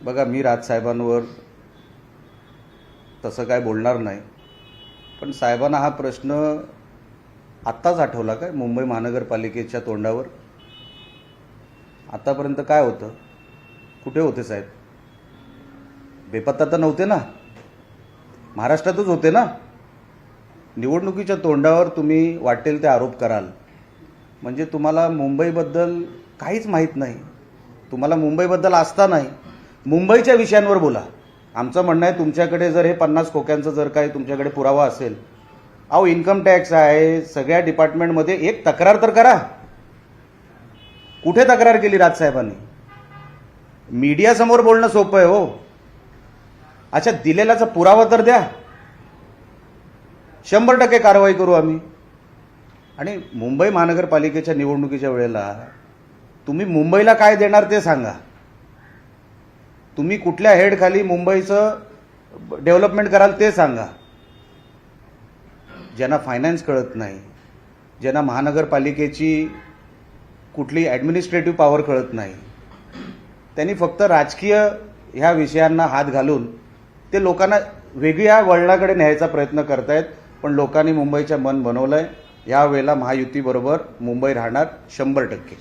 बघा, मी राजसाहेबांवर तसं काय बोलणार नाही, पण साहेबांना हा प्रश्न आत्ताच आठवला काय? मुंबई महानगरपालिकेच्या तोंडावर आतापर्यंत काय होतं? कुठे होते साहेब? बेपत्ता तर नव्हते ना, महाराष्ट्रातच होते ना. निवडणुकीच्या तोंडावर तुम्ही वाटेल ते आरोप कराल म्हणजे तुम्हाला मुंबईबद्दल काहीच माहीत नाही, तुम्हाला मुंबईबद्दल आस्था नाही. मुंबईच्या विषयांवर बोला. आमचं म्हणणं आहे, तुमच्याकडे जर हे 50 खोक्यांचं जर काही तुमच्याकडे पुरावा असेल, अहो इन्कम टॅक्स आहे, सगळ्या डिपार्टमेंटमध्ये एक तक्रार तर करा. कुठे तक्रार केली राजसाहेबांनी? मीडियासमोर बोलणं सोपं आहे हो. अच्छा, दिलेल्याचा पुरावा तर द्या. 100% कारवाई करू आम्ही. आणि मुंबई महानगरपालिकेच्या निवडणुकीच्या वेळेला तुम्ही मुंबईला काय देणार ते सांगा. तुम्ही कुठल्या हेडखाली मुंबईचं डेव्हलपमेंट कराल ते सांगा. ज्यांना फायनान्स कळत नाही, ज्यांना महानगरपालिकेची कुठली ॲडमिनिस्ट्रेटिव्ह पॉवर कळत नाही, त्यांनी फक्त राजकीय ह्या विषयांना हात घालून ते लोकांना वेगळ्या वळणाकडे न्यायचा प्रयत्न करतायत. पण लोकांनी मुंबईचं मन बनवलंय. यावेळेला महायुतीबरोबर मुंबई राहणार 100%.